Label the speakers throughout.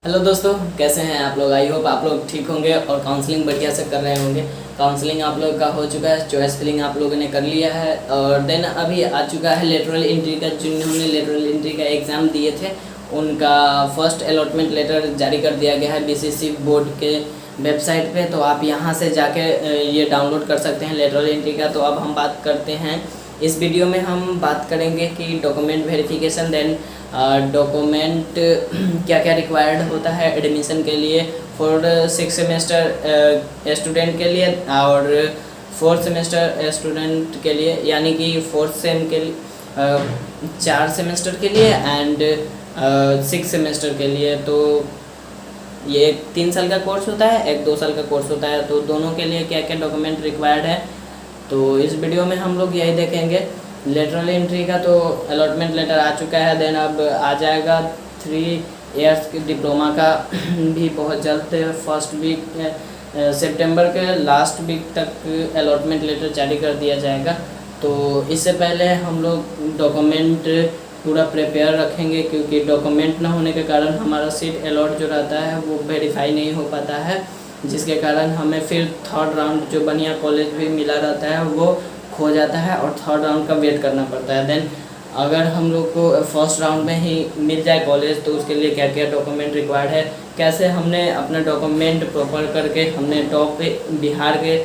Speaker 1: Hello दोस्तों, कैसे हैं आप लोग। आई होप आप लोग ठीक होंगे और काउंसलिंग बढ़िया से कर रहे होंगे। काउंसलिंग आप लोग का हो चुका है, चॉइस फिलिंग आप लोगों ने कर लिया है और देन अभी आ चुका है लेटरल एंट्री का। जिन्होंने लेटरल एंट्री का एग्ज़ाम दिए थे उनका फर्स्ट अलॉटमेंट लेटर जारी कर दिया गया है बीसीसी बोर्ड के वेबसाइट पे। तो आप यहाँ से जाके ये डाउनलोड कर सकते हैं लेटरल एंट्री का। तो अब हम बात करते हैं, इस वीडियो में हम बात करेंगे कि डॉक्यूमेंट वेरिफिकेशन, देन डॉक्यूमेंट क्या क्या रिक्वायर्ड होता है एडमिशन के लिए फॉर 6 सेमेस्टर स्टूडेंट के लिए और 4th सेमेस्टर स्टूडेंट के लिए, यानी कि 4th सेम के लिए 4 सेमेस्टर के लिए एंड 6 सेमेस्टर के लिए। तो ये एक 3 साल का कोर्स होता है, एक 2 साल का कोर्स होता है। तो दोनों के लिए क्या क्या डॉक्यूमेंट रिक्वायर्ड है, तो इस वीडियो में हम लोग यही देखेंगे। लेटरल एंट्री का तो अलॉटमेंट लेटर आ चुका है, देन अब आ जाएगा 3 इयर्स की डिप्लोमा का भी बहुत जल्द, फर्स्ट वीक सितंबर के लास्ट वीक तक अलॉटमेंट लेटर जारी कर दिया जाएगा। तो इससे पहले हम लोग डॉक्यूमेंट पूरा प्रिपेयर रखेंगे, क्योंकि डॉक्यूमेंट ना होने के कारण हमारा सीट अलॉट जो रहता है वो वेरीफाई नहीं हो पाता है, जिसके कारण हमें फिर थर्ड राउंड जो बढ़िया कॉलेज भी मिला रहता है वो खो जाता है और थर्ड राउंड का वेट करना पड़ता है। देन अगर हम लोग को फर्स्ट राउंड में ही मिल जाए कॉलेज, तो उसके लिए क्या क्या डॉक्यूमेंट रिक्वायर्ड है, कैसे हमने अपना डॉक्यूमेंट प्रॉपर करके हमने बिहार के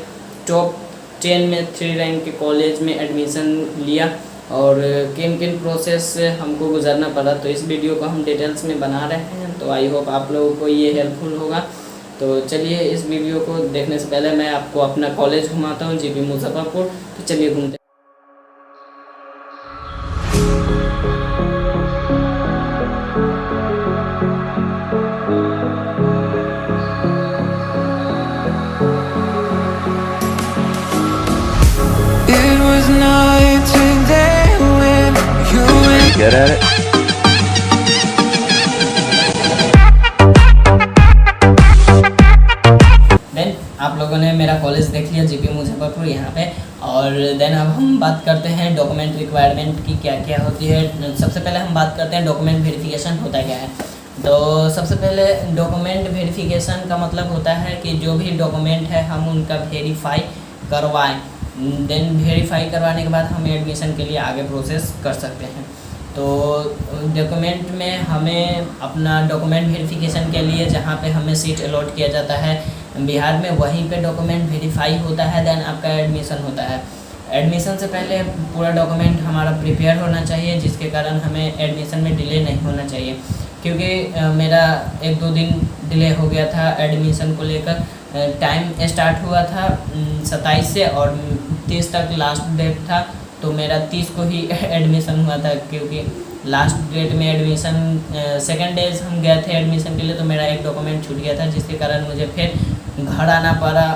Speaker 1: टॉप 10 में 3 रैंक के कॉलेज में एडमिशन लिया और किन किन प्रोसेस से हमको गुजरना पड़ा। तो इस वीडियो को हम डिटेल्स में बना रहे हैं, तो आई होप आप लोगों को ये हेल्पफुल होगा। तो चलिए इस वीडियो को देखने से पहले मैं आपको अपना कॉलेज घुमाता हूँ, जीपी मुजफ्फरपुर। तो चलिए घूमते।
Speaker 2: It was night today when you went.
Speaker 3: Get at it.
Speaker 1: Then आप लोगों ने मेरा कॉलेज देख लिया, जीपी मुजफ्फरपुर यहाँ पे। और देन अब हम बात करते हैं डॉक्यूमेंट रिक्वायरमेंट की क्या क्या होती है। सबसे पहले हम बात करते हैं डॉक्यूमेंट वेरिफिकेशन होता क्या है। तो सबसे पहले डॉक्यूमेंट वेरिफिकेशन का मतलब होता है कि जो भी डॉक्यूमेंट है हम उनका वेरीफाई करवाएं। देन वेरीफाई करवाने के बाद हम एडमिशन के लिए आगे प्रोसेस कर सकते हैं। तो डॉक्यूमेंट में हमें अपना डॉक्यूमेंट वेरिफिकेशन के लिए जहाँ पे हमें सीट अलॉट किया जाता है बिहार में, वहीं पे डॉक्यूमेंट वेरीफाई होता है, देन आपका एडमिशन होता है। एडमिशन से पहले पूरा डॉक्यूमेंट हमारा प्रिपेयर होना चाहिए, जिसके कारण हमें एडमिशन में डिले नहीं होना चाहिए। क्योंकि मेरा 1-2 दिन डिले हो गया था एडमिशन को लेकर। टाइम स्टार्ट हुआ था 27 से और 30 तक लास्ट डेट था। तो मेरा 30 को ही एडमिशन हुआ था, क्योंकि लास्ट डेट में एडमिशन सेकेंड डेज हम गए थे एडमिशन के लिए, तो मेरा एक डॉक्यूमेंट छूट गया था, जिसके कारण मुझे फिर घर आना पड़ा।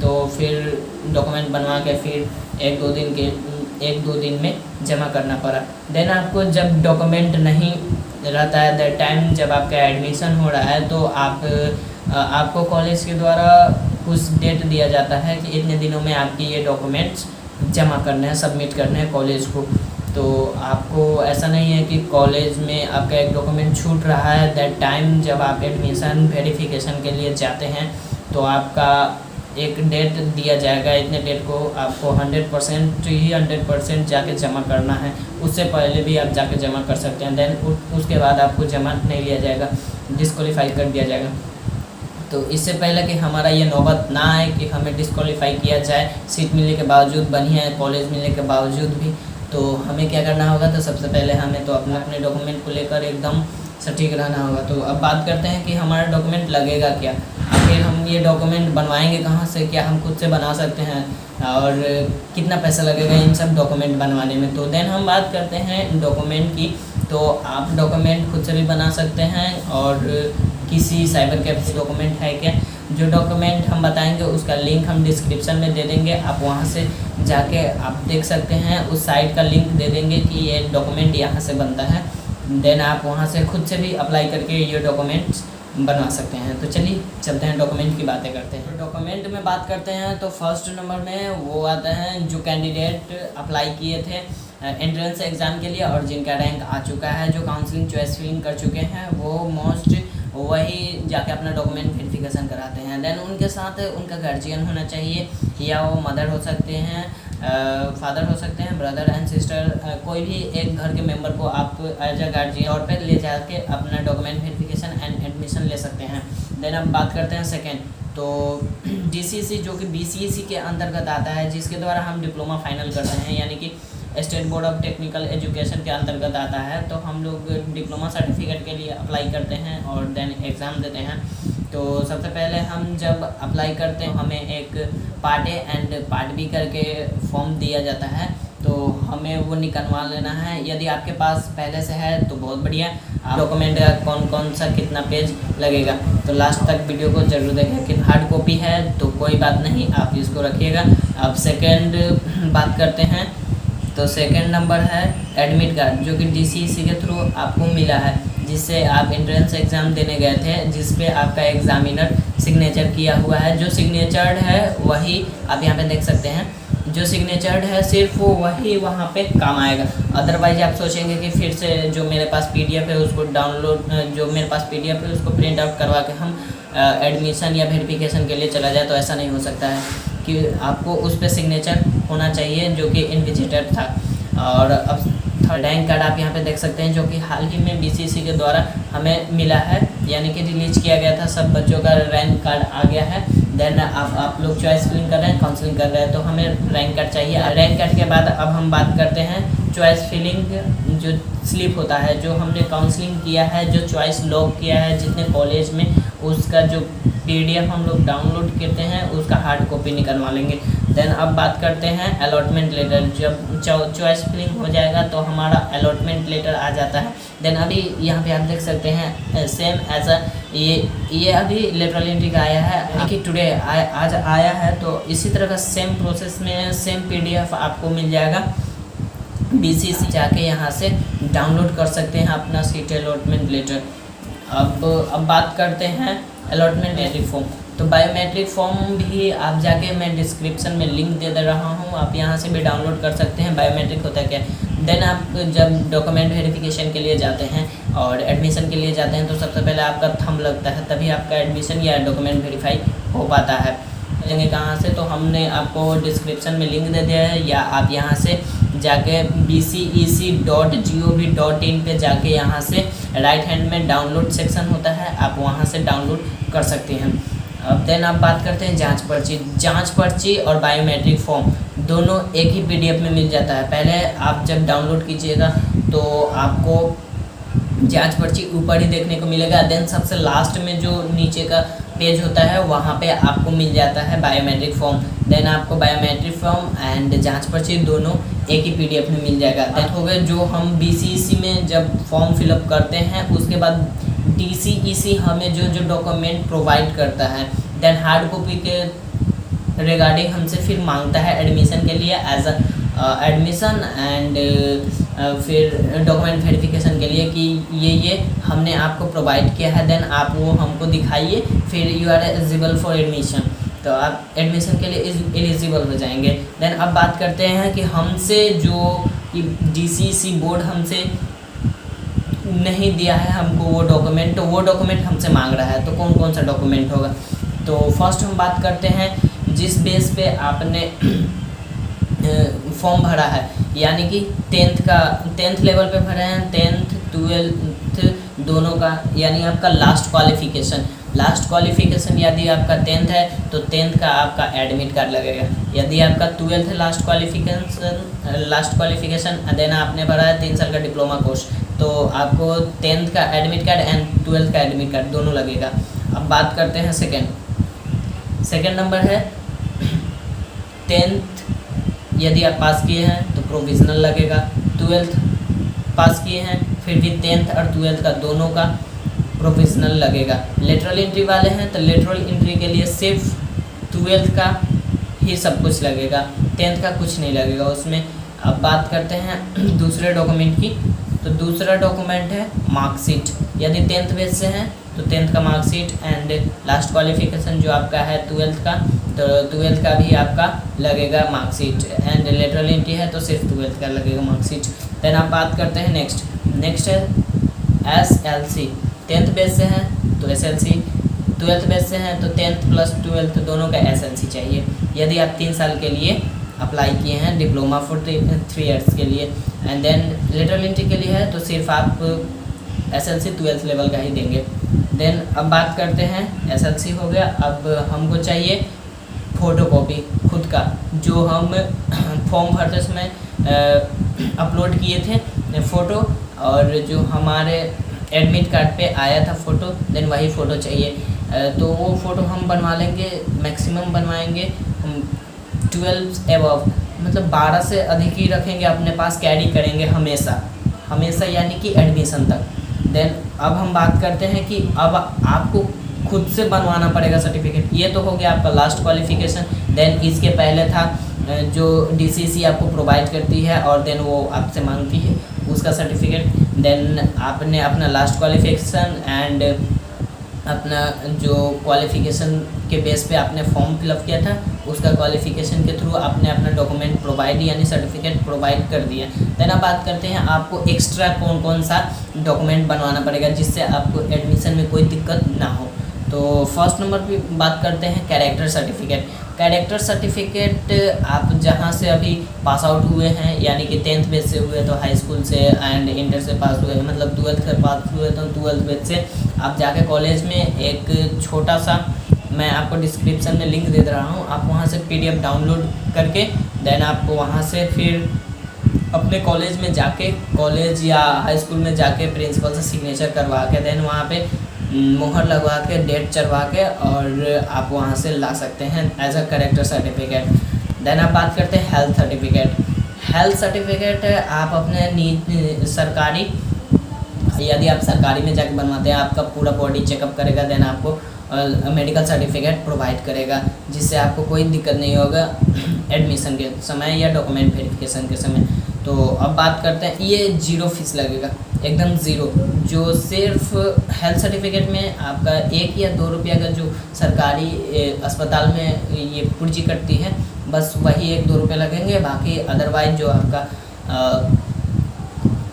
Speaker 1: तो फिर डॉक्यूमेंट बनवा के फिर 1-2 दिन में जमा करना पड़ा। देन आपको जब डॉक्यूमेंट नहीं रहता है दैट टाइम, जब आपका एडमिशन हो रहा है, तो आपको कॉलेज के द्वारा कुछ डेट दिया जाता है कि इतने दिनों में आपकी ये डॉक्यूमेंट्स जमा करने हैं, सबमिट करने हैं कॉलेज को। तो आपको ऐसा नहीं है कि कॉलेज में आपका एक डॉक्यूमेंट छूट रहा है दैट टाइम, जब आप एडमिशन वेरिफिकेशन के लिए जाते हैं तो आपका एक डेट दिया जाएगा, इतने डेट को आपको 100% जाके जमा करना है। उससे पहले भी आप जाके जमा कर सकते हैं। देन उसके बाद आपको जमा नहीं लिया जाएगा, डिस्क्वालीफाई कर दिया जाएगा। तो इससे पहले कि हमारा ये नौबत ना आए कि हमें डिस्क्वालीफाई किया जाए सीट मिलने के बावजूद, बढ़िया कॉलेज मिलने के बावजूद भी, तो हमें क्या करना होगा। तो सबसे पहले हमें तो अपने डॉक्यूमेंट को लेकर एकदम सटीक रहना होगा। तो अब बात करते हैं कि हमारा डॉक्यूमेंट लगेगा क्या, आखिर हम ये डॉक्यूमेंट बनवाएंगे कहाँ से, क्या हम खुद से बना सकते हैं और कितना पैसा लगेगा इन सब डॉक्यूमेंट बनवाने में। तो देन हम बात करते हैं डॉक्यूमेंट की। तो आप डॉक्यूमेंट खुद से भी बना सकते हैं और किसी साइबर कैफे से डॉक्यूमेंट है क्या, जो डॉक्यूमेंट हम बताएंगे उसका लिंक हम डिस्क्रिप्शन में दे देंगे, आप वहाँ से जाके आप देख सकते हैं। उस साइट का लिंक दे देंगे कि ये डॉक्यूमेंट यहाँ से बनता है। देन आप वहाँ से खुद से भी अप्लाई करके ये डॉक्यूमेंट्स बनवा सकते हैं। तो चलिए चलते हैं डॉक्यूमेंट की बातें करते हैं। तो डॉक्यूमेंट में बात करते हैं तो फर्स्ट नंबर में वो आता है जो कैंडिडेट अप्लाई किए थे एंट्रेंस एग्ज़ाम के लिए और जिनका रैंक आ चुका है, जो काउंसलिंग चॉइस फिलिंग कर चुके हैं, वो मोस्ट वही जाके अपना डॉक्यूमेंट वेरिफिकेशन कराते हैं। देन उनके साथ उनका गार्जियन होना चाहिए, या वो मदर हो सकते हैं, फादर हो सकते हैं, ब्रदर एंड सिस्टर, कोई भी एक घर के मेंबर को आप एज अ गार्जियन तौर पे ले जाके अपना डॉक्यूमेंट वेरिफिकेशन एंड एडमिशन ले सकते हैं। देन अब बात करते हैं सेकेंड, तो DCEC जो कि BCEC के अंतर्गत आता है, जिसके द्वारा हम डिप्लोमा फाइनल करते हैं, यानी कि state board of technical education के अंतर्गत आता है। तो हम लोग डिप्लोमा सर्टिफिकेट के लिए अप्लाई करते हैं और देन एग्ज़ाम देते हैं। तो सबसे पहले हम जब अप्लाई करते हैं हमें एक part A and part B करके फॉर्म दिया जाता है, तो हमें वो निकलवा लेना है। यदि आपके पास पहले से है तो बहुत बढ़िया। डॉक्यूमेंट का कौन कौन सा कितना पेज लगेगा, तो लास्ट तक वीडियो को जरूर देखें। कि हार्ड कॉपी है तो कोई बात नहीं, आप इसको रखिएगा। अब सेकेंड बात करते हैं, तो सेकेंड नंबर है एडमिट कार्ड, जो कि DCEC के थ्रू आपको मिला है, जिससे आप एंट्रेंस एग्ज़ाम देने गए थे, जिस पे आपका एग्जामिनर सिग्नेचर किया हुआ है। जो सिग्नेचर्ड है वही आप यहाँ पे देख सकते हैं, जो सिग्नेचर्ड है सिर्फ वही वहाँ पे काम आएगा। अदरवाइज आप सोचेंगे कि फिर से जो मेरे पास PDF है उसको डाउनलोड, जो मेरे पास PDF है उसको प्रिंट आउट करवा के हम एडमिशन या वेरिफिकेशन के लिए चला जाए, तो ऐसा नहीं हो सकता है कि आपको उस पर सिग्नेचर होना चाहिए, जो कि इनविजिटर था। और अब रैंक कार्ड आप यहाँ पे देख सकते हैं, जो कि हाल ही में BCEC के द्वारा हमें मिला है, यानी कि रिलीज किया गया था। सब बच्चों का रैंक कार्ड आ गया है। देन आप लोग चॉइस फिलिंग कर रहे हैं, काउंसलिंग कर रहे हैं, तो हमें रैंक कार्ड चाहिए। रैंक कार्ड के बाद अब हम बात करते हैं चॉइस फिलिंग, जो स्लिप होता है, जो हमने काउंसलिंग किया है, जो चॉइस लॉक किया है जितने कॉलेज में, उसका जो PDF हम लोग डाउनलोड करते हैं उसका हार्ड कॉपी निकलवा लेंगे। देन अब बात करते हैं अलॉटमेंट लेटर। जब चॉइस फिलिंग हो जाएगा तो हमारा अलॉटमेंट लेटर आ जाता है। देन अभी यहाँ पे आप देख सकते हैं सेम एज अ ये अभी लेटरल एंट्री का आया है कि टुडे आज आया है, तो इसी तरह का सेम प्रोसेस में सेम PDF आपको मिल जाएगा। BCEC जाके यहाँ से डाउनलोड कर सकते हैं अपना सीट अलॉटमेंट लेटर। अब बात करते हैं अलॉटमेंट एंट्री फॉर्म। तो बायोमेट्रिक फॉर्म भी आप जाके, मैं डिस्क्रिप्शन में लिंक दे रहा हूँ, आप यहाँ से भी डाउनलोड कर सकते हैं। बायोमेट्रिक होता है क्या। देन आप जब डॉक्यूमेंट वेरिफिकेशन के लिए जाते हैं और एडमिशन के लिए जाते हैं, तो सबसे पहले आपका थंब लगता है, तभी आपका एडमिशन या डॉक्यूमेंट वेरीफाई हो पाता है। देंगे कहाँ से, तो हमने आपको डिस्क्रिप्शन में लिंक दे दिया है, या आप यहाँ से जाके bcec.gov.in पे जाके यहाँ से राइट हैंड में डाउनलोड सेक्शन होता है, आप वहाँ से डाउनलोड कर सकते हैं। अब देन आप बात करते हैं जांच पर्ची। जांच पर्ची और बायोमेट्रिक फॉर्म दोनों एक ही PDF में मिल जाता है। पहले आप जब डाउनलोड कीजिएगा तो आपको जांच पर्ची ऊपर ही देखने को मिलेगा। देन सबसे लास्ट में जो नीचे का पेज होता है वहाँ पे आपको मिल जाता है बायोमेट्रिक फॉर्म। देन आपको बायोमेट्रिक फॉर्म एंड जांच पर्ची दोनों एक ही PDF में मिल जाएगा। देन हो गए जो हम BCEC में जब फॉर्म फिलअप करते हैं, उसके बाद DCEC हमें जो डॉक्यूमेंट प्रोवाइड करता है, देन हार्ड कॉपी के रिगार्डिंग हमसे फिर मांगता है एडमिशन के लिए एज एडमिशन एंड फिर डॉक्यूमेंट वेरिफिकेशन के लिए कि ये हमने आपको प्रोवाइड किया है। देन आप वो हमको दिखाइए, फिर you are eligible for admission, तो आप एडमिशन के लिए एलिजिबल हो जाएंगे। देन अब बात करते हैं कि हमसे जो DCEC बोर्ड हमसे नहीं दिया है हमको वो डॉक्यूमेंट, तो वो डॉक्यूमेंट हमसे मांग रहा है, तो कौन कौन सा डॉक्यूमेंट होगा। तो फर्स्ट हम बात करते हैं जिस बेस पे आपने फॉर्म भरा है, यानी कि 10th लेवल पे भरे हैं, 10th 12th दोनों का, यानी आपका लास्ट क्वालिफिकेशन यदि आपका 10th है तो 10th का आपका एडमिट कार्ड लगेगा। यदि आपका 12th है लास्ट क्वालिफिकेशन देन आपने भरा है 3 साल का डिप्लोमा कोर्स, तो आपको 10th का एडमिट कार्ड एंड 12th का एडमिट कार्ड दोनों लगेगा। अब बात करते हैं सेकेंड नंबर है 10th यदि आप पास किए हैं तो प्रोविज़नल लगेगा। 12th पास किए हैं फिर भी 10th और 12th का दोनों का प्रोविज़नल लगेगा। लेटरल एंट्री वाले हैं तो लेटरल एंट्री के लिए सिर्फ 12th का ही सब कुछ लगेगा, 10th का कुछ नहीं लगेगा उसमें। अब बात करते हैं दूसरे डॉक्यूमेंट की, तो दूसरा डॉक्यूमेंट है मार्कशीट। यदि 10th बेस से हैं तो 10th का मार्कशीट एंड लास्ट क्वालिफिकेशन जो आपका है 12th का, तो 12th का भी आपका लगेगा मार्कशीट एंड लेटरल एंट्री है तो सिर्फ 12th का लगेगा मार्कशीट। देन आप बात करते हैं नेक्स्ट है SLC। 10th बेस से हैं तो SLC, 12th बेस से हैं तो 10th प्लस 12th दोनों का SLC चाहिए। यदि आप 3 साल के लिए अप्लाई किए हैं डिप्लोमा फॉर 3 ईयर्स के लिए। एंड देन लेटरल एंट्री के लिए है तो सिर्फ आप SLC 12th लेवल का ही देंगे। देन अब बात करते हैं, SLC हो गया, अब हमको चाहिए फ़ोटोकॉपी खुद का, जो हम फॉर्म भरते समय अपलोड किए थे फ़ोटो, और जो हमारे एडमिट कार्ड पे आया था फ़ोटो, देन वही फ़ोटो चाहिए। तो वो फ़ोटो हम बनवा लेंगे, मैक्सिमम बनवाएंगे हम 12 एबव, मतलब 12 से अधिक ही रखेंगे अपने पास, कैरी करेंगे हमेशा यानी कि एडमिशन तक। देन अब हम बात करते हैं कि अब आपको खुद से बनवाना पड़ेगा सर्टिफिकेट। ये तो हो गया आपका लास्ट क्वालिफ़िकेशन। देन इसके पहले था जो DCC आपको प्रोवाइड करती है और देन वो आपसे मांगती है उसका सर्टिफिकेट। देन आपने अपना लास्ट क्वालिफ़िकेशन एंड अपना जो क्वालिफ़िकेशन के बेस पे आपने फॉर्म फिलअप किया था उसका क्वालिफ़िकेशन के थ्रू आपने अपना डॉक्यूमेंट प्रोवाइड यानी सर्टिफिकेट प्रोवाइड कर दिया। देन अब बात करते हैं आपको एक्स्ट्रा कौन कौन सा डॉक्यूमेंट बनवाना पड़ेगा जिससे आपको एडमिशन में कोई दिक्कत ना हो। तो फर्स्ट नंबर पे बात करते हैं कैरेक्टर सर्टिफिकेट। कैरेक्टर सर्टिफिकेट आप जहां से अभी पास आउट हुए हैं यानी कि 10th बेस से हुए तो हाई स्कूल से, एंड इंटर से पास हुए मतलब 12th से पास हुए तो 12th बेस से आप जाके कॉलेज में एक छोटा सा, मैं आपको डिस्क्रिप्शन में लिंक दे रहा हूँ, आप वहाँ से PDF डाउनलोड करके देन आपको वहाँ से फिर अपने कॉलेज में जाके, कॉलेज या हाई स्कूल में जाके प्रिंसिपल से सिग्नेचर करवा के देन वहाँ पे मोहर लगवा के डेट चढ़वा के और आप वहाँ से ला सकते हैं as a character certificate. Then आप बात करते हैं हेल्थ सर्टिफिकेट। हेल्थ सर्टिफिकेट आप अपने सरकारी, यदि आप सरकारी में जाके बनवाते हैं आपका पूरा बॉडी चेकअप करेगा, देन आपको मेडिकल सर्टिफिकेट प्रोवाइड करेगा जिससे आपको कोई दिक्कत नहीं होगा एडमिशन के समय या डॉक्यूमेंट वेरिफिकेशन के समय। तो अब बात करते हैं, ये 0 फीस लगेगा, एकदम 0, जो सिर्फ हेल्थ सर्टिफिकेट में आपका 1 या 2 रुपया का जो सरकारी अस्पताल में ये पुर्जी कटती है बस वही 1-2 रुपये लगेंगे। बाकी अदरवाइज जो आपका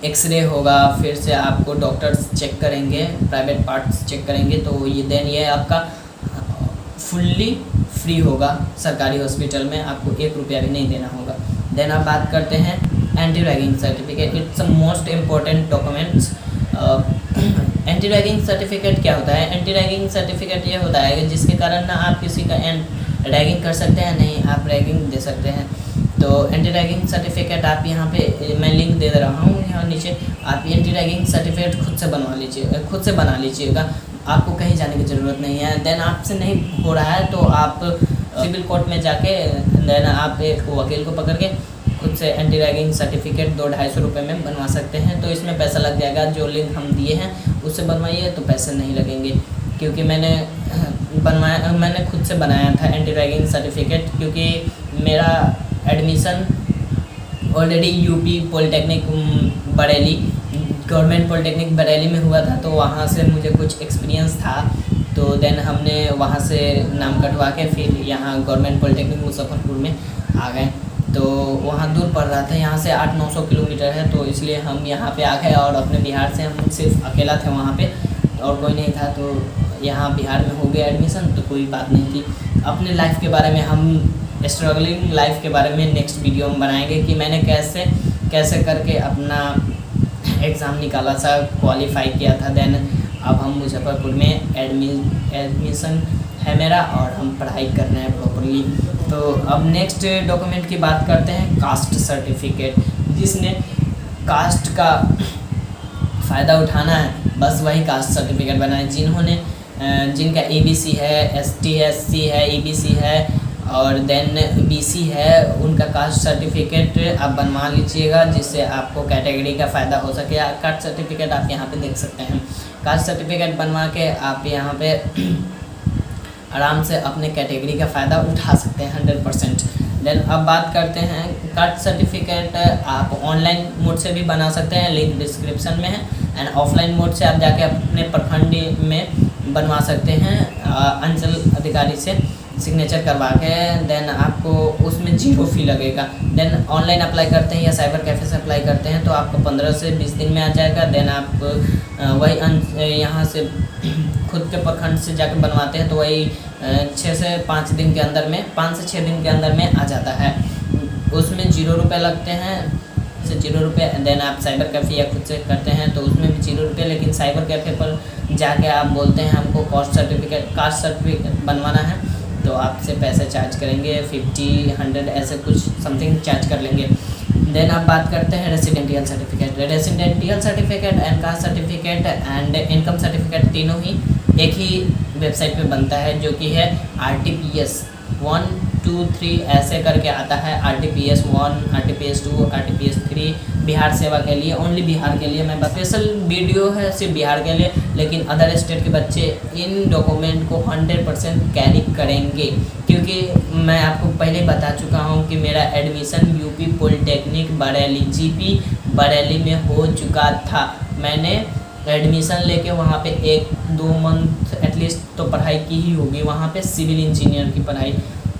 Speaker 1: एक्सरे होगा, फिर से आपको डॉक्टर्स चेक करेंगे, प्राइवेट पार्ट्स चेक करेंगे, तो ये देन ये आपका फुल्ली फ्री होगा सरकारी हॉस्पिटल में, आपको 1 रुपया भी नहीं देना होगा। देन आप बात करते हैं anti ragging certificate. It's a most important documents. Anti ragging certificate क्या होता है? एंटी रैगिंग सर्टिफिकेट ये होता है कि जिसके कारण ना आप किसी का रैगिंग कर सकते हैं, नहीं आप रैगिंग दे सकते हैं। तो एंटी रैगिंग सर्टिफिकेट आप यहाँ पे मैं लिंक दे रहा हूँ यहाँ नीचे, आप एंटी रैगिंग सर्टिफिकेट खुद से बनवा लीजिए, खुद से बना लीजिएगा, आपको कहीं जाने की ज़रूरत नहीं है। देन आपसे नहीं हो रहा है तो आप सिविल कोर्ट में जाके देन आप एक वकील को पकड़ के खुद से एंटी रैगिंग सर्टिफिकेट 200-250 रुपये में बनवा सकते हैं। तो इसमें पैसा लग जाएगा, जो लिंक हम दिए हैं उससे बनवाइए तो पैसे नहीं लगेंगे, क्योंकि मैंने खुद से बनाया था एंटी रैगिंग सर्टिफिकेट, क्योंकि मेरा admission already UP polytechnic Bareilly, government polytechnic Bareilly में हुआ था, तो वहाँ से मुझे कुछ एक्सपीरियंस था। तो देन हमने वहाँ से नाम कटवा के फिर यहाँ गवर्नमेंट पॉलिटेक्निक मुजफ्फरपुर में आ गए। तो वहाँ दूर पड़ रहा था, यहाँ से 800-900 किलोमीटर है, तो इसलिए हम यहाँ पे आ गए। और अपने बिहार से हम सिर्फ अकेला थे वहाँ पे और कोई नहीं था, तो यहाँ बिहार में हो गया एडमिशन, तो कोई बात नहीं थी। अपने लाइफ के बारे में, हम स्ट्रगलिंग लाइफ के बारे में नेक्स्ट वीडियो में बनाएंगे कि मैंने कैसे करके अपना एग्ज़ाम निकाला था, क्वालिफाई किया था। देन अब हम मुजफ्फरपुर में एडमिशन है मेरा और हम पढ़ाई कर रहे हैं प्रॉपरली। तो अब नेक्स्ट डॉक्यूमेंट की बात करते हैं, कास्ट सर्टिफिकेट। जिसने कास्ट का फ़ायदा उठाना है बस वही कास्ट सर्टिफिकेट बनाए। जिनका ABC है, ST SC है, EBC है और देन BC है, उनका कास्ट सर्टिफिकेट आप बनवा लीजिएगा जिससे आपको कैटेगरी का फ़ायदा हो सके। कास्ट सर्टिफिकेट आप यहाँ पे देख सकते हैं। कास्ट सर्टिफिकेट बनवा के आप यहाँ पे आराम से अपने कैटेगरी का फ़ायदा उठा सकते हैं 100%। देन अब बात करते हैं, कास्ट सर्टिफिकेट आप ऑनलाइन मोड से भी बना सकते हैं, लिंक डिस्क्रिप्शन में है। एंड ऑफलाइन मोड से आप जाके अपने प्रखंड में बनवा सकते हैं अंचल अधिकारी से सिग्नेचर करवा के। देन आपको उसमें 0 फी लगेगा। देन ऑनलाइन अप्लाई करते हैं या साइबर कैफ़े से अप्लाई करते हैं तो आपको 15 से 20 दिन में आ जाएगा। देन आप वही यहाँ से खुद के प्रखंड से जाकर बनवाते हैं तो वही 6 से 5 दिन के अंदर में 5 से 6 दिन के अंदर में आ जाता है। उसमें 0 रुपये लगते हैं, से 0 रुपये। देन आप साइबर कैफ़े या खुद से करते हैं तो उसमें भी 0 रुपये, लेकिन साइबर कैफ़े पर जाके आप बोलते हैं हमको कास्ट सर्टिफिकेट बनवाना है तो आपसे पैसे चार्ज करेंगे 50, 100 ऐसे कुछ समथिंग चार्ज कर लेंगे। देन आप बात करते हैं residential certificate and caste certificate and income certificate, तीनों ही एक ही वेबसाइट पे बनता है जो कि है RTPS 1, 2, 3 ऐसे करके आता है। RTPS 1, RTPS 2, RTPS 3 बिहार सेवा के लिए, ओनली बिहार के लिए। मैं स्पेशल वीडियो है सिर्फ बिहार के लिए, लेकिन अदर स्टेट के बच्चे इन डॉक्यूमेंट को 100% कैरी करेंगे, क्योंकि मैं आपको पहले बता चुका हूं कि मेरा admission UP polytechnic Bareilly GP Bareilly में हो चुका था। मैंने एडमिशन लेके वहाँ पे 1-2 मंथ एटलीस्ट तो पढ़ाई की ही होगी वहाँ पे, सिविल इंजीनियर की पढ़ाई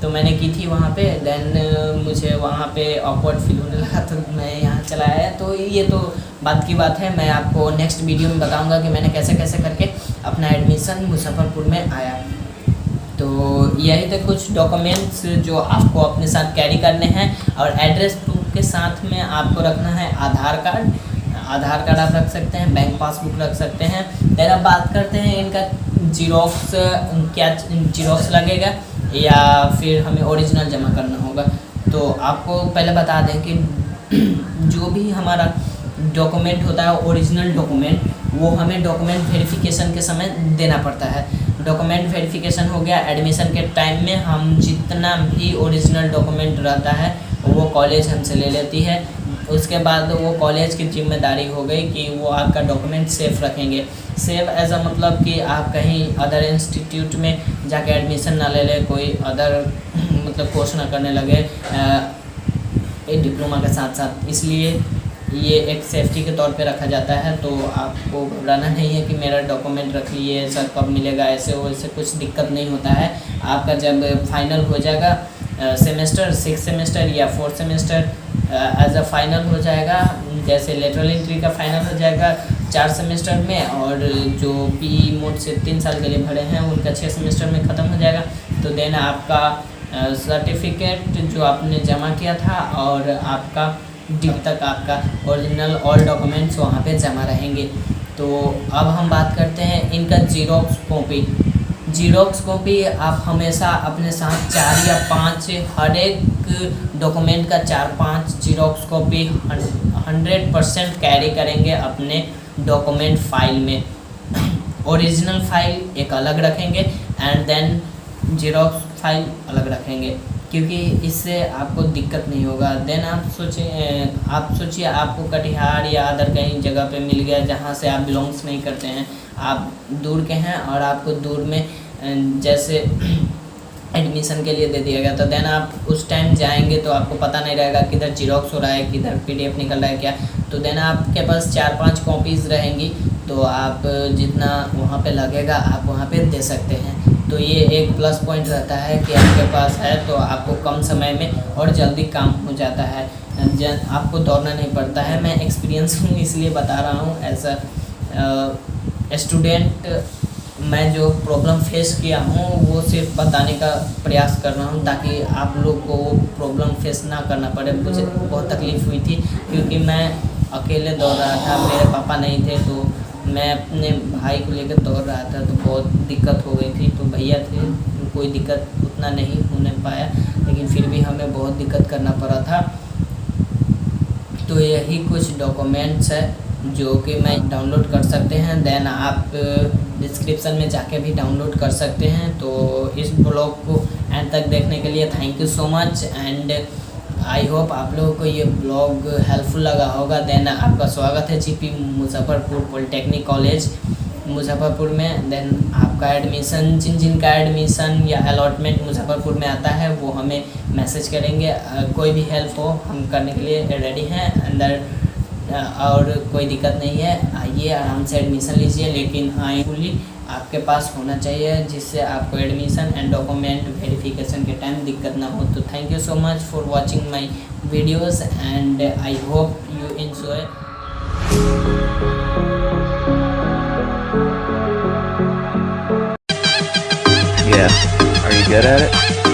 Speaker 1: तो मैंने की थी वहाँ पे। देन मुझे वहाँ पे ऑकवर्ड फील होने लगा तो मैं यहाँ चला आया। तो ये तो बात की बात है, मैं आपको नेक्स्ट वीडियो में बताऊँगा कि मैंने कैसे कैसे करके अपना एडमिशन मुजफ्फरपुर में आया। तो यही थे कुछ डॉक्यूमेंट्स जो आपको अपने साथ कैरी करने हैं, और एड्रेस प्रूफ के साथ में आपको रखना है आधार कार्ड आप रख सकते हैं, बैंक पासबुक रख सकते हैं। देन अब बात करते हैं इनका जीरोक्स, क्या जीरोक्स लगेगा या फिर हमें ओरिजिनल जमा करना होगा। तो आपको पहले बता दें कि जो भी हमारा डॉक्यूमेंट होता है ओरिजिनल डॉक्यूमेंट, वो हमें डॉक्यूमेंट वेरिफिकेशन के समय देना पड़ता है। डॉक्यूमेंट वेरिफिकेशन हो गया एडमिशन के टाइम में, हम जितना भी ओरिजिनल डॉक्यूमेंट रहता है वो कॉलेज हमसे ले लेती है। उसके बाद वो कॉलेज की जिम्मेदारी हो गई कि वो आपका डॉक्यूमेंट सेफ रखेंगे। सेफ एज अ मतलब कि आप कहीं अदर इंस्टीट्यूट में जाके एडमिशन ना ले ले, कोई अदर मतलब कोर्स ना करने लगे एक डिप्लोमा के साथ साथ, इसलिए ये एक सेफ्टी के तौर पे रखा जाता है। तो आपको घबराना नहीं है कि मेरा डॉक्यूमेंट रख लिए सर कब मिलेगा, ऐसे वैसे कुछ दिक्कत नहीं होता है। आपका जब फाइनल हो जाएगा सेमेस्टर 6 सेमेस्टर या 4 सेमेस्टर एज अ फाइनल हो जाएगा, जैसे लेटरल एंट्री का फाइनल हो जाएगा 4 सेमेस्टर में, और जो PE मोड से 3 साल के लिए भरे हैं उनका 6 सेमेस्टर में ख़त्म हो जाएगा। तो देन आपका सर्टिफिकेट जो आपने जमा किया था और आपका जब तक आपका ओरिजिनल ऑल डॉक्यूमेंट्स वहाँ पे जमा रहेंगे। तो अब हम बात करते हैं इनका जीरोक्स कॉपी आप हमेशा अपने साथ 4 या 5 हर एक डॉक्यूमेंट का 4-5 जीरोक्स कॉपी 100% कैरी करेंगे अपने डॉक्यूमेंट फाइल में। ओरिजिनल फाइल एक अलग रखेंगे एंड देन जीरोक्स फाइल अलग रखेंगे, क्योंकि इससे आपको दिक्कत नहीं होगा। देन आप सोचिए आपको कटिहार या अदर कहीं जगह पे मिल गया जहाँ से आप बिलोंग्स नहीं करते हैं, आप दूर के हैं और आपको दूर में जैसे एडमिशन के लिए दे दिया गया, तो देन आप उस टाइम जाएंगे तो आपको पता नहीं रहेगा किधर जीरोक्स हो रहा है, किधर PDF निकल रहा है क्या। तो देन आपके पास 4-5 कॉपीज़ रहेंगी, तो आप जितना वहाँ पे लगेगा आप वहाँ पे दे सकते हैं। तो ये एक प्लस पॉइंट रहता है कि आपके पास है तो आपको कम समय में और जल्दी काम हो जाता है, आपको दौड़ना नहीं पड़ता है। मैं एक्सपीरियंस हूँ इसलिए बता रहा हूँ, एज अ स्टूडेंट मैं जो प्रॉब्लम फेस किया हूँ वो सिर्फ बताने का प्रयास कर रहा हूँ ताकि आप लोग को वो प्रॉब्लम फेस ना करना पड़े। मुझे बहुत तकलीफ़ हुई थी क्योंकि मैं अकेले दौड़ रहा था, मेरे पापा नहीं थे, तो मैं अपने भाई को लेकर दौड़ रहा था तो बहुत दिक्कत हो गई थी। तो भैया थे, कोई दिक्कत उतना नहीं होने पाया, लेकिन फिर भी हमें बहुत दिक्कत करना पड़ा था। तो यही कुछ डॉक्यूमेंट्स है जो कि मैं डाउनलोड कर सकते हैं। देन आप डिस्क्रिप्शन में जाके भी डाउनलोड कर सकते हैं। तो इस ब्लॉग को एंड तक देखने के लिए thank you so much and I hope आप लोगों को ये ब्लॉग हेल्पफुल लगा होगा। देन आपका स्वागत है GP Muzaffarpur polytechnic college Muzaffarpur में। देन आपका एडमिशन, जिनका एडमिशन या अलॉटमेंट मुजफ्फरपुर में आता है वो हमें मैसेज करेंगे। कोई भी हेल्प हो हम करने के लिए रेडी हैं अंदर, और कोई दिक्कत नहीं है। आइए आराम से एडमिशन लीजिए, लेकिन हाँ फुली आपके पास होना चाहिए जिससे आपको एडमिशन एंड डॉक्यूमेंट वेरिफिकेशन के टाइम दिक्कत ना हो। तो thank you so much for watching my videos and I hope you enjoy.
Speaker 3: Yeah. Are you good at it?